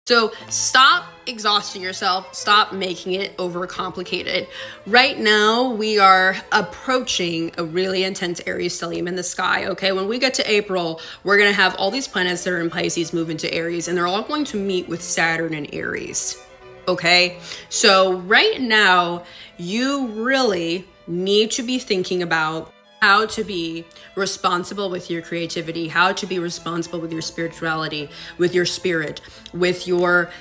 So stop exhausting yourself. Stop making it overcomplicated. Right now, we are approaching a really intense Aries stellium in the sky, okay? When we get to April, we're going to have all these planets that are in Pisces move into Aries, and they're all going to meet with Saturn in Aries, okay? So right now, you really need to be thinking about how to be responsible with your creativity, how to be responsible with your spirituality, with your spirit, with your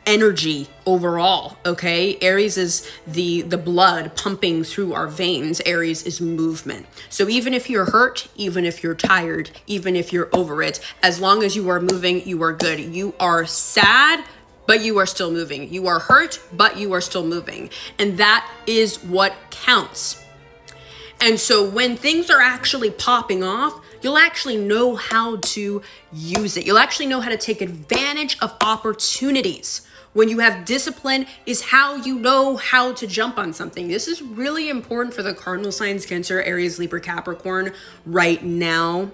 energy overall, okay? Aries is the blood pumping through our veins. Aries is movement. So even if you're hurt, even if you're tired, even if you're over it, as long as you are moving, you are good. You are sad, but you are still moving. You are hurt, but you are still moving. And that is what counts. And so when things are actually popping off, you'll actually know how to use it. You'll actually know how to take advantage of opportunities. When you have discipline is how you know how to jump on something. This is really important for the cardinal signs, Cancer, Aries, Libra, Capricorn right now.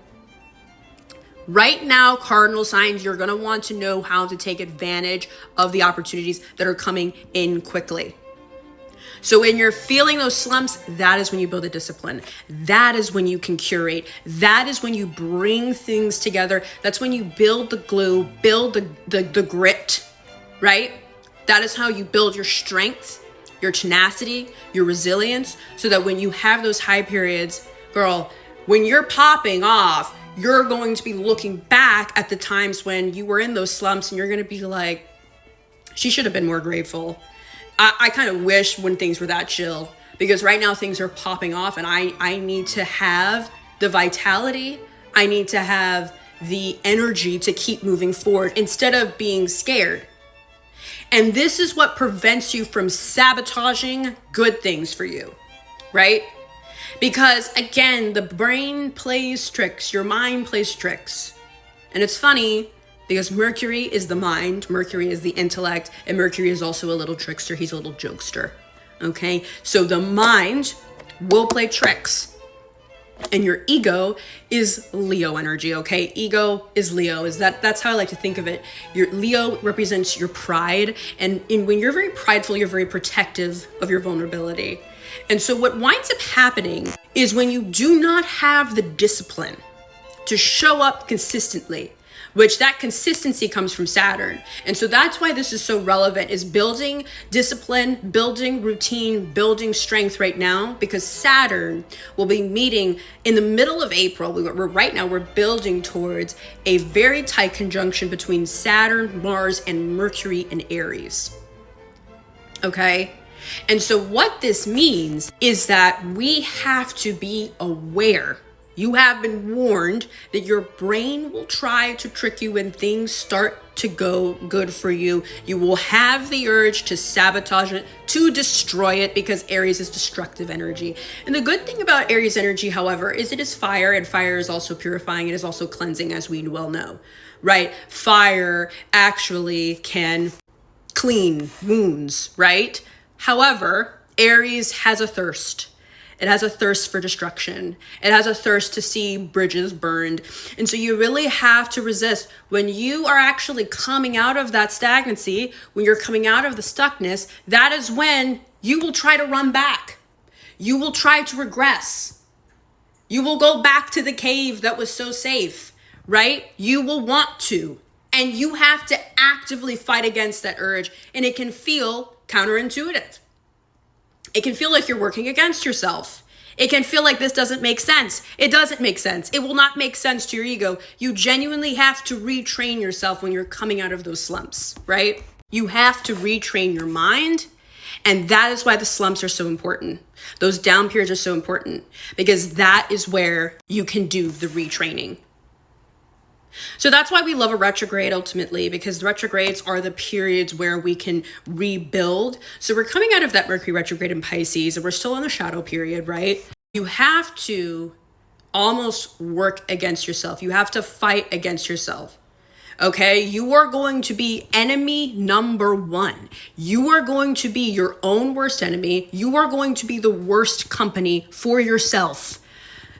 Right now, cardinal signs, you're going to want to know how to take advantage of the opportunities that are coming in quickly. So when you're feeling those slumps, that is when you build a discipline. That is when you can curate. That is when you bring things together. That's when you build the glue, build the grit, right? That is how you build your strength, your tenacity, your resilience, so that when you have those high periods, girl, when you're popping off, you're going to be looking back at the times when you were in those slumps and you're going to be like, she should have been more grateful. I kind of wish when things were that chill, because right now things are popping off and I need to have the vitality. I need to have the energy to keep moving forward instead of being scared. And this is what prevents you from sabotaging good things for you, right? Because again, the brain plays tricks, your mind plays tricks. And it's funny, because Mercury is the mind, Mercury is the intellect, and Mercury is also a little trickster. He's a little jokester, okay? So the mind will play tricks. And your ego is Leo energy, okay? Ego is Leo. That's how I like to think of it. Your Leo represents your pride. And when you're very prideful, you're very protective of your vulnerability. And so what winds up happening is when you do not have the discipline to show up consistently, which that consistency comes from Saturn. And so that's why this is so relevant, is building discipline, building routine, building strength right now, because Saturn will be meeting in the middle of April. Right now we're building towards a very tight conjunction between Saturn, Mars, and Mercury in Aries. Okay? And so what this means is that we have to be aware. You have been warned that your brain will try to trick you when things start to go good for you. You will have the urge to sabotage it, to destroy it, because Aries is destructive energy. And the good thing about Aries energy, however, is it is fire, and fire is also purifying. It is also cleansing, as we well know, right? Fire actually can clean wounds, right? However, Aries has a thirst. It has a thirst for destruction. It has a thirst to see bridges burned. And so you really have to resist. When you are actually coming out of that stagnancy, when you're coming out of the stuckness, that is when you will try to run back. You will try to regress. You will go back to the cave that was so safe, right? You will want to. And you have to actively fight against that urge. And it can feel counterintuitive. It can feel like you're working against yourself. It can feel like this doesn't make sense. It doesn't make sense. It will not make sense to your ego. You genuinely have to retrain yourself when you're coming out of those slumps, right? You have to retrain your mind. And that is why the slumps are so important. Those down periods are so important, because that is where you can do the retraining. So that's why we love a retrograde ultimately, because retrogrades are the periods where we can rebuild. So we're coming out of that Mercury retrograde in Pisces and we're still in the shadow period, right? You have to almost work against yourself. You have to fight against yourself. Okay, you are going to be enemy number one. You are going to be your own worst enemy. You are going to be the worst company for yourself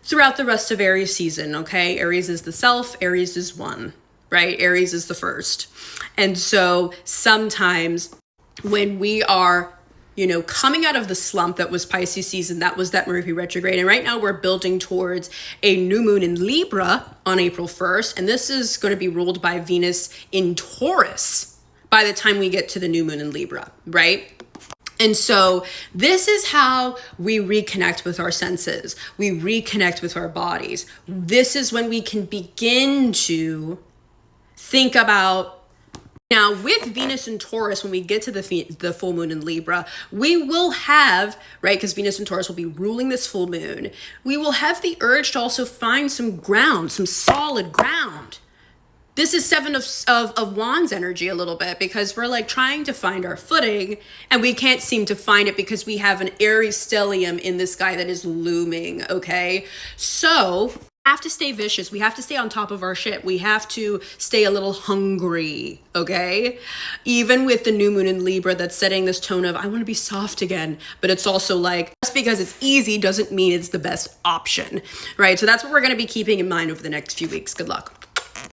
throughout the rest of Aries season, okay? Aries is the self, Aries is one. right? Aries is the first. And so sometimes when we are, coming out of the slump that was Pisces season, that was that Mercury retrograde. And right now we're building towards a new moon in Libra on April 1st. And this is going to be ruled by Venus in Taurus by the time we get to the new moon in Libra, right? And so this is how we reconnect with our senses. We reconnect with our bodies. This is when we can begin to think about. Now, with Venus in Taurus, when we get to the full moon in Libra, we will have, right, because Venus in Taurus will be ruling this full moon, we will have the urge to also find some ground, some solid ground. This is Seven of Wands energy a little bit, because we're like trying to find our footing and we can't seem to find it because we have an Aries stellium in the sky that is looming, okay? So have to stay vicious. We have to stay on top of our shit. We have to stay a little hungry, okay? Even with the new moon in Libra that's setting this tone of, I want to be soft again. But it's also like, just because it's easy doesn't mean it's the best option, right? So that's what we're going to be keeping in mind over the next few weeks. Good luck.